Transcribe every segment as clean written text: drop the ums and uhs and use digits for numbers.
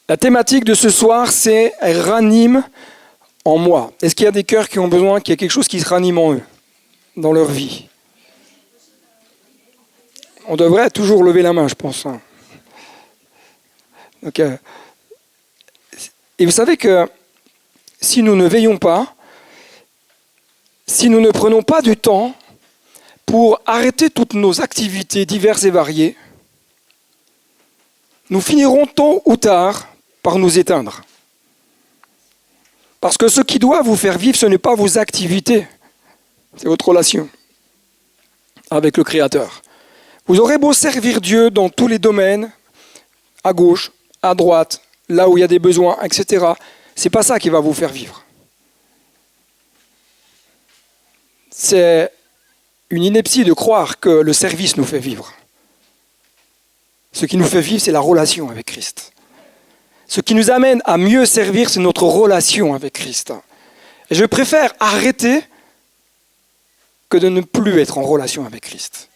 La thématique de ce soir, c'est « Ranime en moi ». Est-ce qu'il y a des cœurs qui ont besoin qu'il y ait quelque chose qui se ranime en eux, dans leur vie? On devrait toujours lever la main, je pense. Donc, et vous savez que si nous ne veillons pas, si nous ne prenons pas du temps pour arrêter toutes nos activités diverses et variées, nous finirons tôt ou tard par nous éteindre. Parce que ce qui doit vous faire vivre, ce n'est pas vos activités, c'est votre relation avec le Créateur. Vous aurez beau servir Dieu dans tous les domaines, à gauche, à droite, là où il y a des besoins, etc. Ce n'est pas ça qui va vous faire vivre. C'est une ineptie de croire que le service nous fait vivre. Ce qui nous fait vivre, c'est la relation avec Christ. Ce qui nous amène à mieux servir, c'est notre relation avec Christ. Et je préfère arrêter que de ne plus être en relation avec Christ.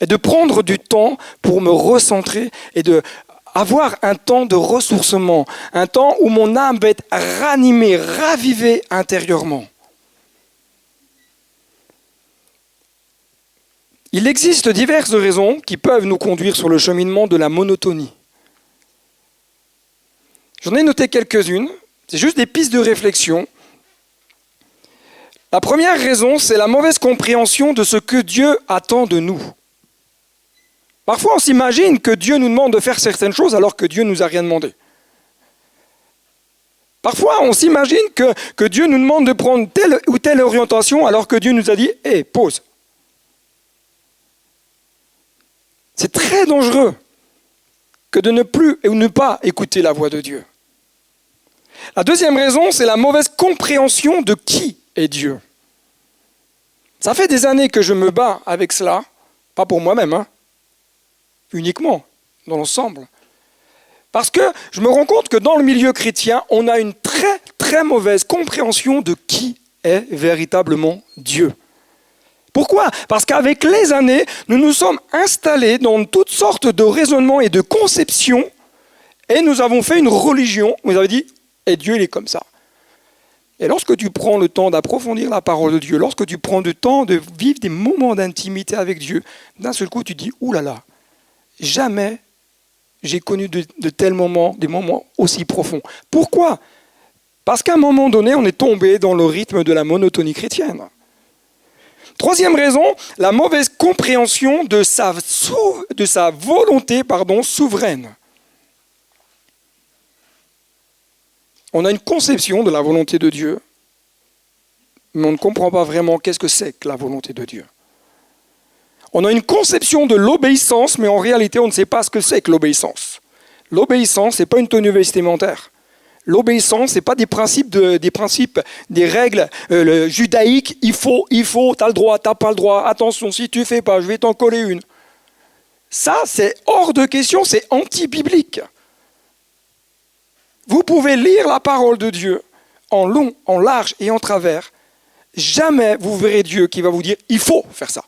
Et de prendre du temps pour me recentrer et d'avoir un temps de ressourcement, un temps où mon âme va être ranimée, ravivée intérieurement. Il existe diverses raisons qui peuvent nous conduire sur le cheminement de la monotonie. J'en ai noté quelques-unes, c'est juste des pistes de réflexion. La première raison, c'est la mauvaise compréhension de ce que Dieu attend de nous. Parfois, on s'imagine que Dieu nous demande de faire certaines choses alors que Dieu ne nous a rien demandé. Parfois, on s'imagine que Dieu nous demande de prendre telle ou telle orientation alors que Dieu nous a dit « Hé, pause ». C'est très dangereux que de ne plus ou ne pas écouter la voix de Dieu. La deuxième raison, c'est la mauvaise compréhension de qui est Dieu. Ça fait des années que je me bats avec cela, pas pour moi-même, uniquement dans l'ensemble. Parce que je me rends compte que dans le milieu chrétien, on a une très très mauvaise compréhension de qui est véritablement Dieu. Pourquoi ? Parce qu'avec les années, nous nous sommes installés dans toutes sortes de raisonnements et de conceptions et nous avons fait une religion. Vous avez dit, et Dieu, il est comme ça. Et lorsque tu prends le temps d'approfondir la parole de Dieu, lorsque tu prends le temps de vivre des moments d'intimité avec Dieu, d'un seul coup, tu dis, ouh là là, jamais j'ai connu de tels moments, des moments aussi profonds. Pourquoi ? Parce qu'à un moment donné, on est tombé dans le rythme de la monotonie chrétienne. Troisième raison, la mauvaise compréhension de sa volonté souveraine. On a une conception de la volonté de Dieu, mais on ne comprend pas vraiment qu'est-ce que c'est que la volonté de Dieu. On a une conception de l'obéissance, mais en réalité, on ne sait pas ce que c'est que l'obéissance. L'obéissance, ce n'est pas une tenue vestimentaire. L'obéissance, ce n'est pas des principes, des règles judaïques. Il faut, tu as le droit, tu n'as pas le droit. Attention, si tu ne fais pas, je vais t'en coller une. Ça, c'est hors de question, c'est anti-biblique. Vous pouvez lire la parole de Dieu en long, en large et en travers. Jamais vous verrez Dieu qui va vous dire « il faut faire ça ».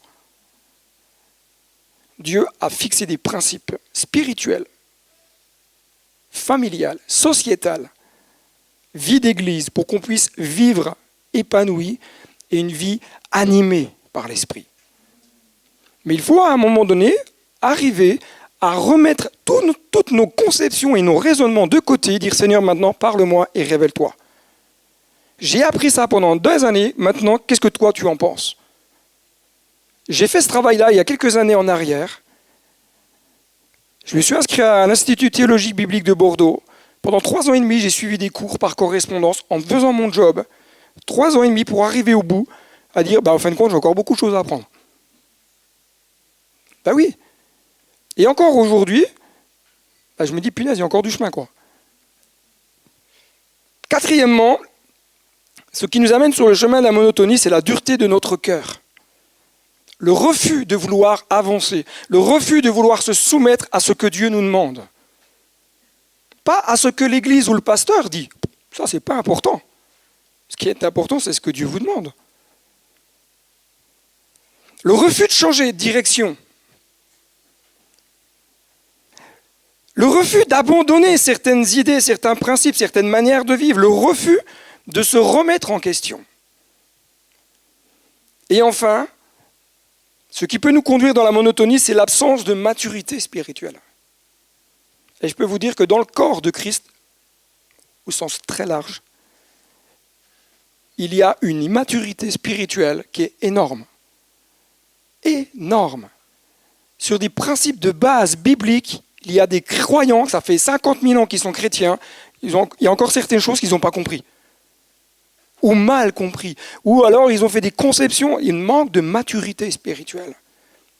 Dieu a fixé des principes spirituels, familiales, sociétales, vie d'église, pour qu'on puisse vivre épanoui et une vie animée par l'esprit. Mais il faut à un moment donné arriver à remettre toutes nos conceptions et nos raisonnements de côté, dire Seigneur, maintenant parle-moi et révèle-toi. J'ai appris ça pendant 2 années, maintenant qu'est-ce que toi tu en penses ? J'ai fait ce travail-là il y a quelques années en arrière. Je me suis inscrit à l'Institut théologique biblique de Bordeaux. Pendant 3 ans et demi, j'ai suivi des cours par correspondance en faisant mon job. 3 ans et demi pour arriver au bout, à dire, en fin de compte, j'ai encore beaucoup de choses à apprendre. Ben oui. Et encore aujourd'hui, je me dis, punaise, il y a encore du chemin, quoi. Quatrièmement, ce qui nous amène sur le chemin de la monotonie, c'est la dureté de notre cœur. Le refus de vouloir avancer, le refus de vouloir se soumettre à ce que Dieu nous demande. Pas à ce que l'Église ou le pasteur dit. Ça, c'est pas important. Ce qui est important, c'est ce que Dieu vous demande. Le refus de changer de direction. Le refus d'abandonner certaines idées, certains principes, certaines manières de vivre. Le refus de se remettre en question. Et enfin, ce qui peut nous conduire dans la monotonie, c'est l'absence de maturité spirituelle. Et je peux vous dire que dans le corps de Christ, au sens très large, il y a une immaturité spirituelle qui est énorme. Énorme. Sur des principes de base bibliques, il y a des croyants, ça fait 50 000 ans qu'ils sont chrétiens, il y a encore certaines choses qu'ils n'ont pas compris. Ou mal compris. Ou alors ils ont fait des conceptions, il manque de maturité spirituelle.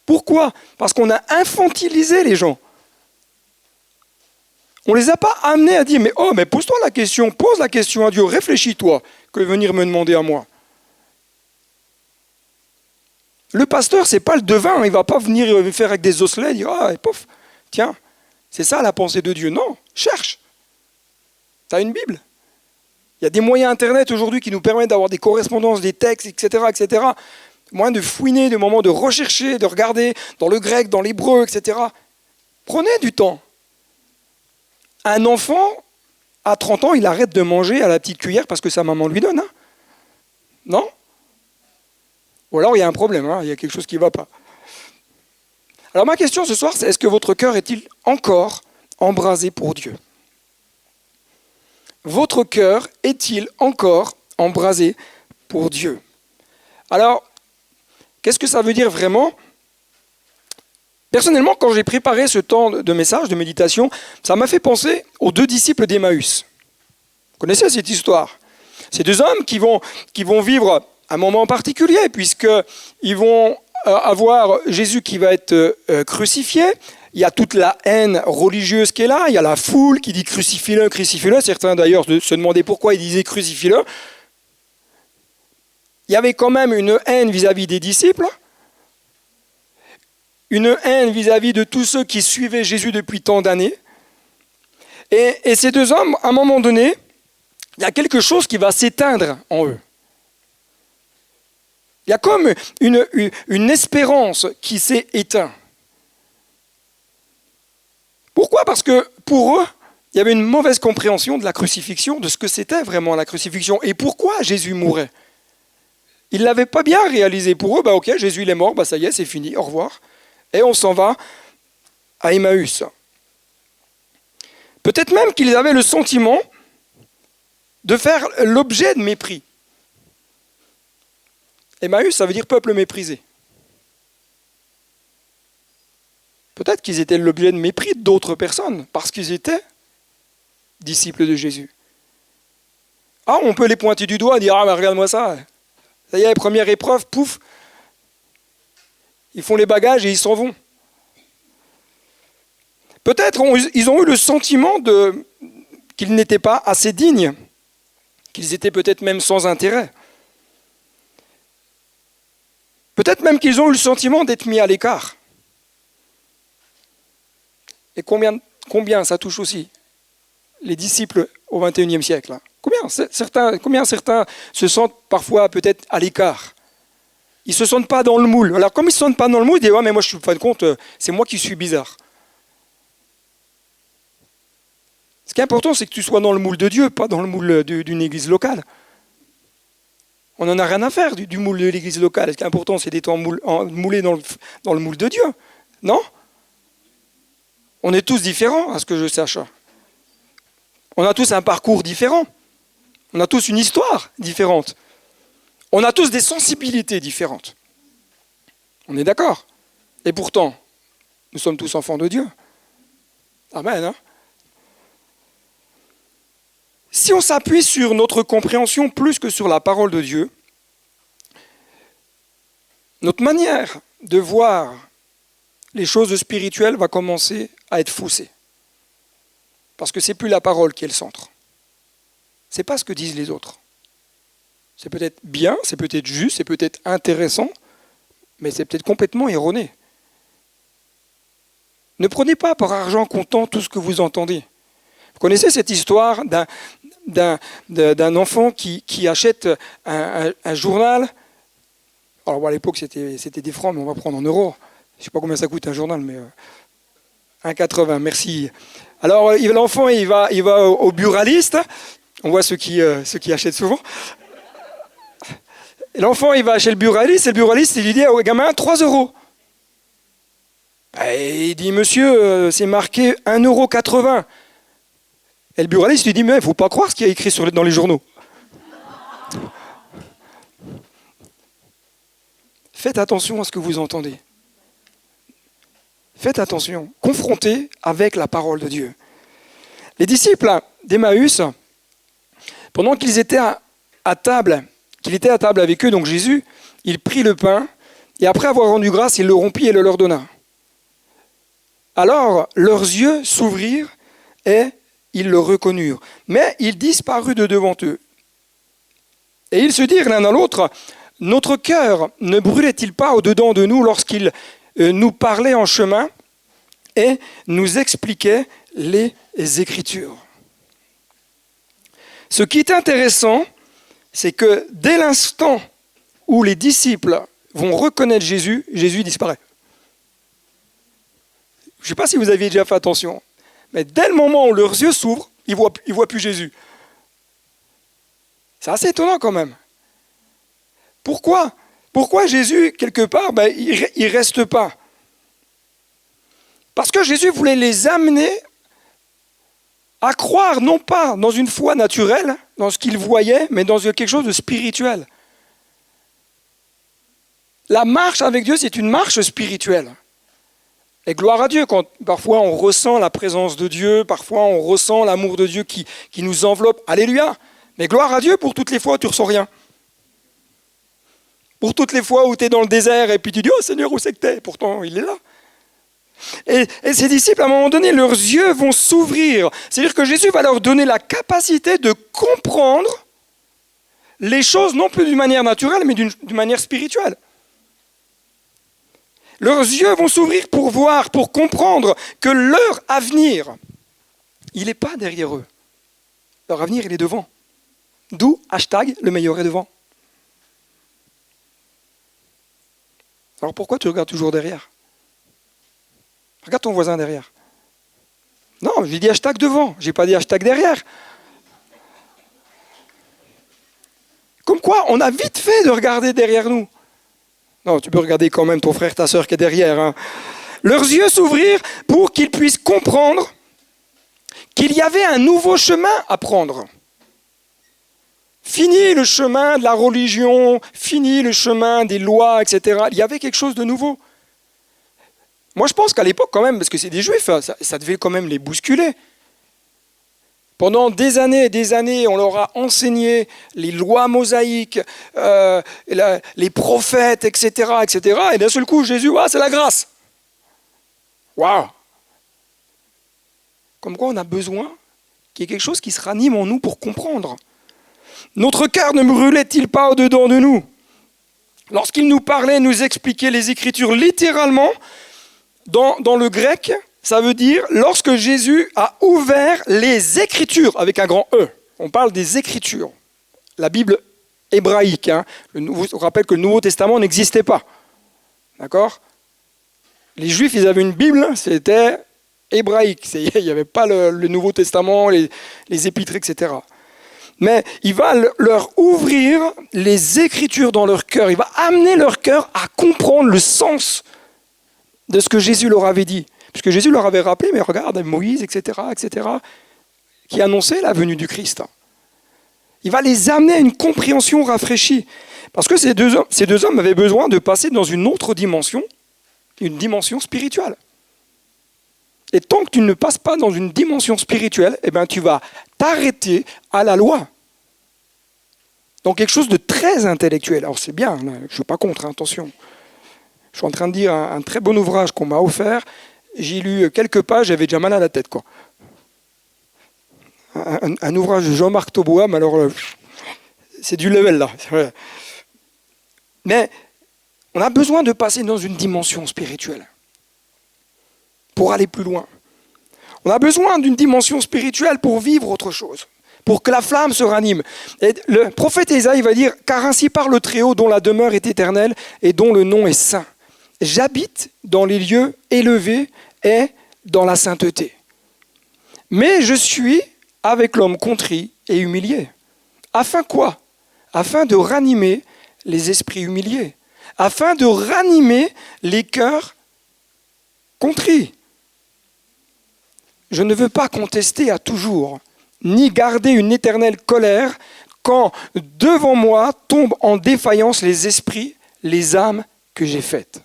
Pourquoi ? Parce qu'on a infantilisé les gens. On ne les a pas amenés à dire, mais pose-toi la question, pose la question à Dieu, réfléchis-toi, que venir me demander à moi. Le pasteur, c'est pas le devin, il ne va pas venir faire avec des osselets, dire, pouf, tiens, c'est ça la pensée de Dieu. Non, cherche. Tu as une Bible. Il y a des moyens Internet aujourd'hui qui nous permettent d'avoir des correspondances, des textes, etc., etc. Moyen de fouiner, de moments de rechercher, de regarder dans le grec, dans l'hébreu, etc. Prenez du temps. Un enfant, à 30 ans, il arrête de manger à la petite cuillère parce que sa maman lui donne. Hein, non ? Ou alors il y a un problème, il y a quelque chose qui ne va pas. Alors ma question ce soir, c'est est-ce que votre cœur est-il encore embrasé pour Dieu ? Votre cœur est-il encore embrasé pour Dieu ? Alors, qu'est-ce que ça veut dire vraiment ? Personnellement, quand j'ai préparé ce temps de message, de méditation, ça m'a fait penser aux 2 disciples d'Emmaüs. Vous connaissez cette histoire ? Ces 2 hommes qui vont vivre un moment particulier, puisqu'ils vont avoir Jésus qui va être crucifié. Il y a toute la haine religieuse qui est là, il y a la foule qui dit crucifie-le, crucifie-le. Certains d'ailleurs se demandaient pourquoi ils disaient crucifie-le. Il y avait quand même une haine vis-à-vis des disciples, une haine vis-à-vis de tous ceux qui suivaient Jésus depuis tant d'années. Et ces 2 hommes, à un moment donné, il y a quelque chose qui va s'éteindre en eux. Il y a comme une espérance qui s'est éteinte. Pourquoi ? Parce que pour eux, il y avait une mauvaise compréhension de la crucifixion, de ce que c'était vraiment la crucifixion et pourquoi Jésus mourait. Ils ne l'avaient pas bien réalisé. Pour eux, ok, Jésus il est mort, ça y est, c'est fini, au revoir. Et on s'en va à Emmaüs. Peut-être même qu'ils avaient le sentiment de faire l'objet de mépris. Emmaüs, ça veut dire peuple méprisé. Peut-être qu'ils étaient l'objet de mépris d'autres personnes, parce qu'ils étaient disciples de Jésus. On peut les pointer du doigt et dire, mais regarde-moi ça. Ça y est, première épreuve, pouf. Ils font les bagages et ils s'en vont. Peut-être ils ont eu le sentiment qu'ils n'étaient pas assez dignes, qu'ils étaient peut-être même sans intérêt. Peut-être même qu'ils ont eu le sentiment d'être mis à l'écart. Et combien ça touche aussi les disciples au XXIe siècle. Combien certains se sentent parfois peut-être à l'écart. Ils ne se sentent pas dans le moule. Alors comme ils ne se sentent pas dans le moule, ils disent mais moi je suis en fin de compte, c'est moi qui suis bizarre. Ce qui est important, c'est que tu sois dans le moule de Dieu, pas dans le moule d'une église locale. On n'en a rien à faire du moule de l'église locale. Ce qui est important, c'est d'être moulé dans le moule de Dieu. Non ? On est tous différents, à ce que je sache. On a tous un parcours différent. On a tous une histoire différente. On a tous des sensibilités différentes. On est d'accord ? Et pourtant, nous sommes tous enfants de Dieu. Amen. Hein ? Si on s'appuie sur notre compréhension plus que sur la parole de Dieu, notre manière de voir les choses spirituelles va commencer à être faussée. Parce que ce n'est plus la parole qui est le centre. Ce n'est pas ce que disent les autres. C'est peut-être bien, c'est peut-être juste, c'est peut-être intéressant, mais c'est peut-être complètement erroné. Ne prenez pas par argent comptant tout ce que vous entendez. Vous connaissez cette histoire d'un enfant qui achète un journal. Alors à l'époque c'était des francs, mais on va prendre en euros. Je ne sais pas combien ça coûte un journal, mais 1,80, merci. Alors, l'enfant, il va au buraliste. On voit ceux qui achètent souvent. L'enfant, il va chez le buraliste, et le buraliste, il lui dit au gamin, 3 €. Et il dit, monsieur, c'est marqué 1,80 €. Et le buraliste lui dit, mais il ne faut pas croire ce qu'il y a écrit dans les journaux. Faites attention à ce que vous entendez. Faites attention, confrontez avec la parole de Dieu. Les disciples d'Emmaüs, pendant qu'ils étaient à table, qu'il était à table avec eux, donc Jésus, il prit le pain, et après avoir rendu grâce, il le rompit et le leur donna. Alors leurs yeux s'ouvrirent et ils le reconnurent, mais il disparut de devant eux. Et ils se dirent l'un à l'autre, notre cœur ne brûlait-il pas au-dedans de nous lorsqu'il nous parlait en chemin et nous expliquait les Écritures. Ce qui est intéressant, c'est que dès l'instant où les disciples vont reconnaître Jésus, Jésus disparaît. Je ne sais pas si vous aviez déjà fait attention, mais dès le moment où leurs yeux s'ouvrent, ils ne voient plus Jésus. C'est assez étonnant quand même. Pourquoi Jésus, quelque part, il ne reste pas? Parce que Jésus voulait les amener à croire, non pas dans une foi naturelle, dans ce qu'ils voyaient, mais dans quelque chose de spirituel. La marche avec Dieu, c'est une marche spirituelle. Et gloire à Dieu, quand parfois on ressent la présence de Dieu, parfois on ressent l'amour de Dieu qui nous enveloppe. Alléluia! Mais gloire à Dieu pour toutes les fois où tu ne ressens rien. Pour toutes les fois où tu es dans le désert et puis tu dis « Oh Seigneur, où c'est que tu es ?» Pourtant, il est là. Et ces disciples, à un moment donné, leurs yeux vont s'ouvrir. C'est-à-dire que Jésus va leur donner la capacité de comprendre les choses, non plus d'une manière naturelle, mais d'une manière spirituelle. Leurs yeux vont s'ouvrir pour voir, pour comprendre que leur avenir, il n'est pas derrière eux. Leur avenir, il est devant. D'où, le meilleur est devant. Alors pourquoi tu regardes toujours derrière? Regarde ton voisin derrière. Non, j'ai dit devant, j'ai pas dit derrière. Comme quoi, on a vite fait de regarder derrière nous. Non, tu peux regarder quand même ton frère, ta sœur qui est derrière. Hein. Leurs yeux s'ouvrirent pour qu'ils puissent comprendre qu'il y avait un nouveau chemin à prendre. Fini le chemin de la religion, fini le chemin des lois, etc. Il y avait quelque chose de nouveau. Moi, je pense qu'à l'époque, quand même, parce que c'est des Juifs, ça devait quand même les bousculer. Pendant des années, on leur a enseigné les lois mosaïques, les prophètes, etc., etc. Et d'un seul coup, Jésus, c'est la grâce. Waouh! Comme quoi, on a besoin qu'il y ait quelque chose qui se ranime en nous pour comprendre. Notre cœur ne brûlait-il pas au-dedans de nous? Lorsqu'il nous parlait, nous expliquait les Écritures littéralement, dans le grec, ça veut dire lorsque Jésus a ouvert les Écritures, avec un grand E. On parle des Écritures. La Bible hébraïque. Hein. On rappelle que le Nouveau Testament n'existait pas. D'accord? Les Juifs, ils avaient une Bible, c'était hébraïque. Il n'y avait pas le Nouveau Testament, les épîtres, etc. Mais il va leur ouvrir les Écritures dans leur cœur. Il va amener leur cœur à comprendre le sens de ce que Jésus leur avait dit. Puisque Jésus leur avait rappelé, mais regarde, Moïse, etc., qui annonçait la venue du Christ. Il va les amener à une compréhension rafraîchie. Parce que ces deux hommes avaient besoin de passer dans une autre dimension, une dimension spirituelle. Et tant que tu ne passes pas dans une dimension spirituelle, tu vas t'arrêter à la loi. Donc quelque chose de très intellectuel. Alors c'est bien, je ne suis pas contre, attention. Je suis en train de dire un très bon ouvrage qu'on m'a offert. J'ai lu quelques pages, j'avais déjà mal à la tête, quoi. Un ouvrage de Jean-Marc Taubois, mais alors, c'est du level, là. Mais on a besoin de passer dans une dimension spirituelle pour aller plus loin. On a besoin d'une dimension spirituelle pour vivre autre chose, pour que la flamme se ranime. Et le prophète Ésaïe va dire « Car ainsi parle le Très-Haut dont la demeure est éternelle et dont le nom est saint. J'habite dans les lieux élevés et dans la sainteté. Mais je suis avec l'homme contrit et humilié. Afin quoi? Afin de ranimer les esprits humiliés, afin de ranimer les cœurs contrits. Je ne veux pas contester à toujours, ni garder une éternelle colère quand devant moi tombent en défaillance les esprits, les âmes que j'ai faites.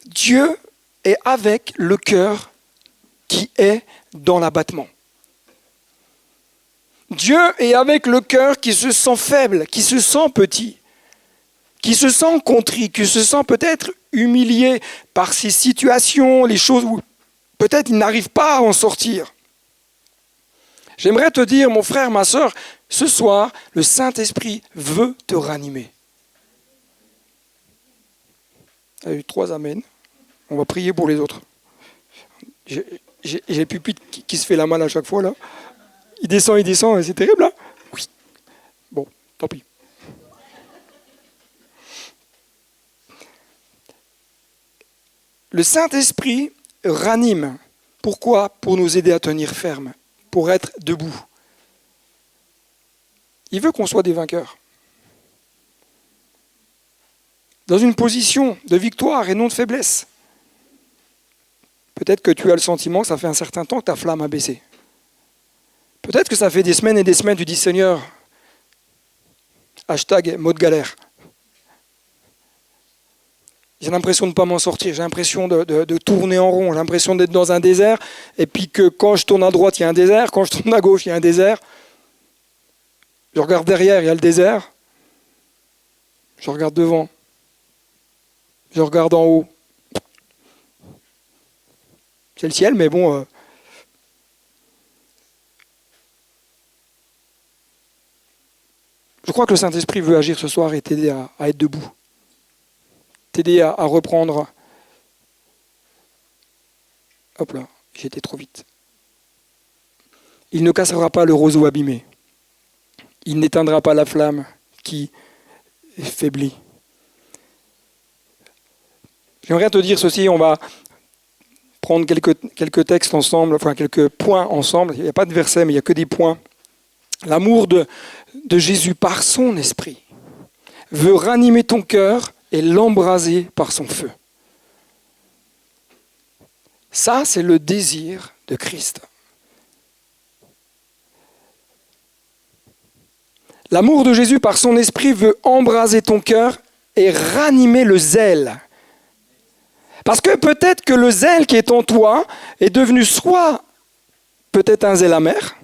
Dieu est avec le cœur qui est dans l'abattement. Dieu est avec le cœur qui se sent faible, qui se sent petit, qui se sent contrit, qui se sent peut-être humilié par ces situations, les choses où peut-être il n'arrive pas à en sortir. J'aimerais te dire, mon frère, ma sœur, ce soir, le Saint-Esprit veut te ranimer. Il y a eu 3 amens. On va prier pour les autres. J'ai Pupite qui se fait la malle à chaque fois, là. Il descend, c'est terrible, là. Oui. Bon, tant pis. Le Saint-Esprit ranime. Pourquoi? Pour nous aider à tenir ferme, pour être debout. Il veut qu'on soit des vainqueurs. Dans une position de victoire et non de faiblesse. Peut-être que tu as le sentiment que ça fait un certain temps que ta flamme a baissé. Peut-être que ça fait des semaines et des semaines, tu dis Seigneur, #mot de galère. J'ai l'impression de ne pas m'en sortir, j'ai l'impression de tourner en rond, j'ai l'impression d'être dans un désert, et puis que quand je tourne à droite, il y a un désert, quand je tourne à gauche, il y a un désert. Je regarde derrière, il y a le désert. Je regarde devant. Je regarde en haut. C'est le ciel, mais bon... Je crois que le Saint-Esprit veut agir ce soir et t'aider à être debout. T'aider à reprendre... Hop là, j'ai été trop vite. Il ne cassera pas le roseau abîmé. Il n'éteindra pas la flamme qui faiblit. J'aimerais te dire ceci, on va prendre quelques textes ensemble, enfin quelques points ensemble. Il n'y a pas de versets, mais il n'y a que des points. L'amour de Jésus par son esprit veut ranimer ton cœur et l'embraser par son feu. Ça, c'est le désir de Christ. L'amour de Jésus par son esprit veut embraser ton cœur et ranimer le zèle. Parce que peut-être que le zèle qui est en toi est devenu soit peut-être un zèle amer,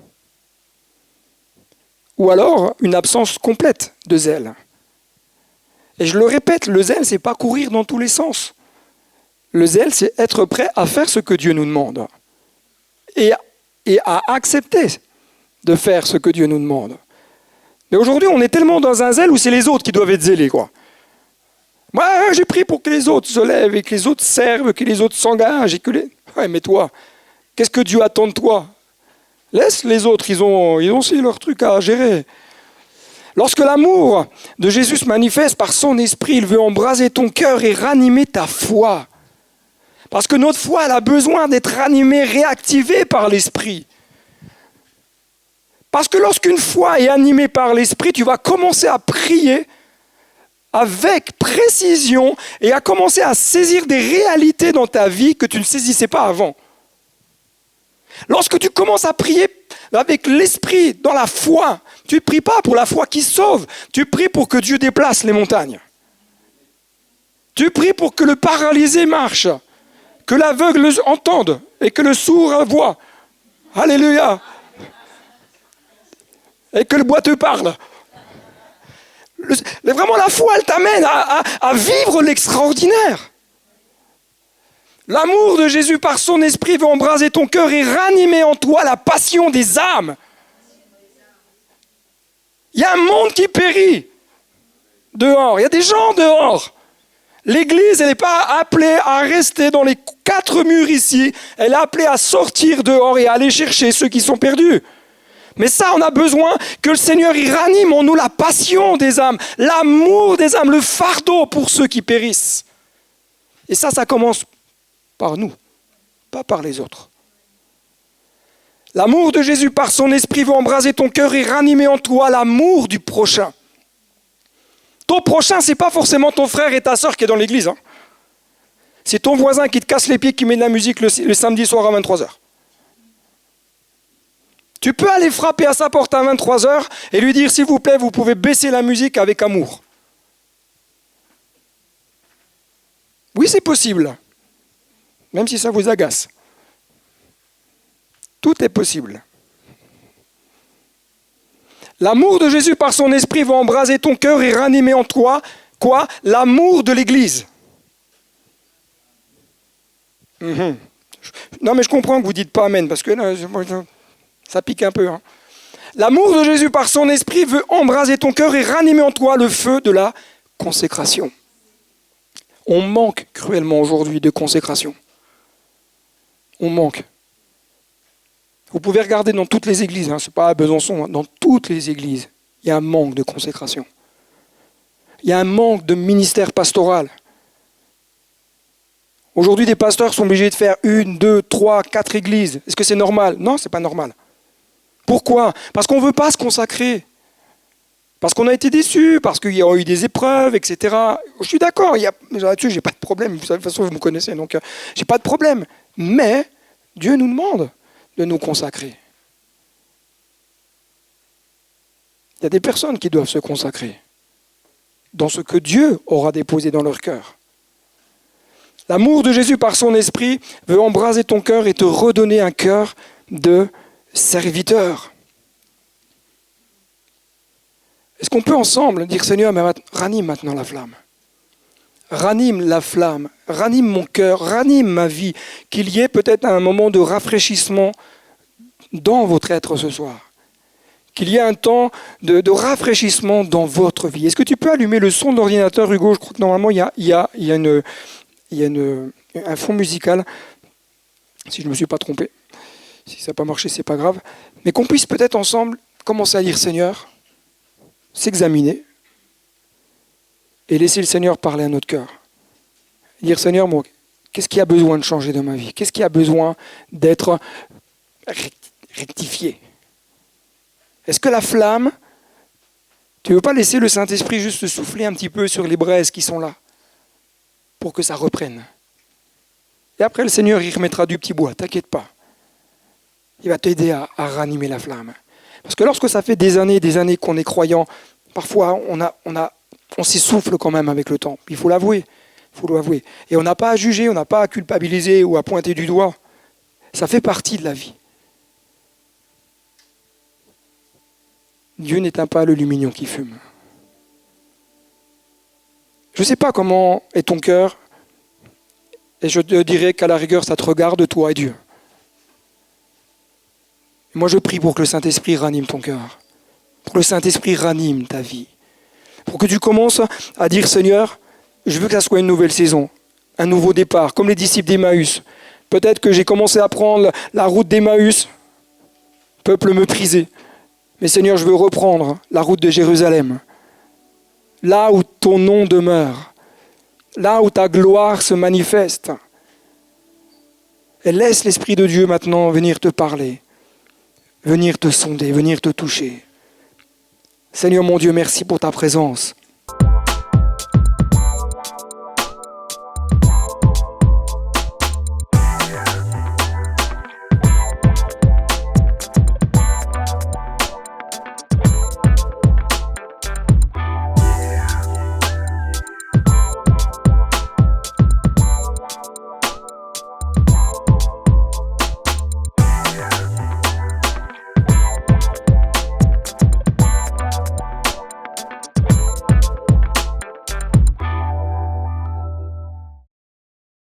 ou alors une absence complète de zèle. Et je le répète, le zèle, c'est pas courir dans tous les sens. Le zèle, c'est être prêt à faire ce que Dieu nous demande. Et à accepter de faire ce que Dieu nous demande. Mais aujourd'hui, on est tellement dans un zèle où c'est les autres qui doivent être zélés, quoi. Moi, j'ai prié pour que les autres se lèvent et que les autres servent, que les autres s'engagent. Et que les... Ouais, mais toi, qu'est-ce que Dieu attend de toi? Laisse les autres, ils ont aussi leur truc à gérer. Lorsque l'amour de Jésus se manifeste par son esprit, il veut embraser ton cœur et ranimer ta foi. Parce que notre foi, elle a besoin d'être ranimée, réactivée par l'esprit. Parce que lorsqu'une foi est animée par l'esprit, tu vas commencer à prier avec précision et à commencer à saisir des réalités dans ta vie que tu ne saisissais pas avant. Lorsque tu commences à prier avec l'esprit dans la foi, tu ne pries pas pour la foi qui sauve, tu pries pour que Dieu déplace les montagnes. Tu pries pour que le paralysé marche, que l'aveugle entende et que le sourd voit. Alléluia. Et que le boiteux parle. Vraiment, la foi, elle t'amène à vivre l'extraordinaire. L'amour de Jésus par son esprit veut embraser ton cœur et ranimer en toi la passion des âmes. Il y a un monde qui périt dehors. Il y a des gens dehors. L'Église, elle n'est pas appelée à rester dans les 4 murs ici. Elle est appelée à sortir dehors et à aller chercher ceux qui sont perdus. Mais ça, on a besoin que le Seigneur y ranime en nous la passion des âmes, l'amour des âmes, le fardeau pour ceux qui périssent. Et ça commence par nous, pas par les autres. L'amour de Jésus par son esprit veut embraser ton cœur et ranimer en toi l'amour du prochain. Ton prochain, ce n'est pas forcément ton frère et ta sœur qui est dans l'église. C'est ton voisin qui te casse les pieds, qui met de la musique le samedi soir à 23h. Tu peux aller frapper à sa porte à 23h et lui dire, s'il vous plaît, vous pouvez baisser la musique avec amour. Oui, c'est possible, même si ça vous agace. Tout est possible. L'amour de Jésus par son esprit va embraser ton cœur et ranimer en toi, quoi? L'amour de l'Église. Non, mais je comprends que vous ne dites pas amen, parce que ça pique un peu. L'amour de Jésus par son esprit veut embraser ton cœur et ranimer en toi le feu de la consécration. On manque cruellement aujourd'hui de consécration. On manque. Vous pouvez regarder dans toutes les églises, ce n'est pas à Besançon, dans toutes les églises, il y a un manque de consécration. Il y a un manque de ministère pastoral. Aujourd'hui, des pasteurs sont obligés de faire 1, 2, 3, 4 églises. Est-ce que c'est normal? Non, ce n'est pas normal. Pourquoi? Parce qu'on ne veut pas se consacrer. Parce qu'on a été déçus, parce qu'il y a eu des épreuves, etc. Je suis d'accord, là-dessus, je n'ai pas de problème. De toute façon, vous me connaissez, donc je n'ai pas de problème. Mais Dieu nous demande de nous consacrer. Il y a des personnes qui doivent se consacrer dans ce que Dieu aura déposé dans leur cœur. L'amour de Jésus par son esprit veut embraser ton cœur et te redonner un cœur de serviteur. Est-ce qu'on peut ensemble dire, Seigneur, mais ranime maintenant la flamme. Ranime la flamme, ranime mon cœur, ranime ma vie, qu'il y ait peut-être un moment de rafraîchissement dans votre être ce soir. Qu'il y ait un temps de rafraîchissement dans votre vie. Est-ce que tu peux allumer le son de l'ordinateur, Hugo? Je crois que normalement, il y a un fond musical, si je ne me suis pas trompé. Si ça n'a pas marché, ce n'est pas grave. Mais qu'on puisse peut-être ensemble commencer à dire, Seigneur, s'examiner et laisser le Seigneur parler à notre cœur. Dire, Seigneur, moi, qu'est-ce qui a besoin de changer dans ma vie? Qu'est-ce qui a besoin d'être rectifié? Est-ce que la flamme, tu ne veux pas laisser le Saint-Esprit juste souffler un petit peu sur les braises qui sont là pour que ça reprenne? Et après, le Seigneur, il remettra du petit bois, t'inquiète pas. Il va t'aider à ranimer la flamme. Parce que lorsque ça fait des années qu'on est croyant, parfois on s'essouffle quand même avec le temps. Il faut l'avouer. Et on n'a pas à juger, on n'a pas à culpabiliser ou à pointer du doigt. Ça fait partie de la vie. Dieu n'éteint pas le lumignon qui fume. Je ne sais pas comment est ton cœur, et je te dirais qu'à la rigueur, ça te regarde, toi et Dieu. Et moi, je prie pour que le Saint-Esprit ranime ton cœur, pour que le Saint-Esprit ranime ta vie, pour que tu commences à dire, Seigneur, je veux que ça soit une nouvelle saison, un nouveau départ, comme les disciples d'Emmaüs. Peut-être que j'ai commencé à prendre la route d'Emmaüs, peuple méprisé. Mais Seigneur, je veux reprendre la route de Jérusalem, là où ton nom demeure, là où ta gloire se manifeste. Et laisse l'Esprit de Dieu maintenant venir te parler, venir te sonder, venir te toucher. Seigneur mon Dieu, merci pour ta présence.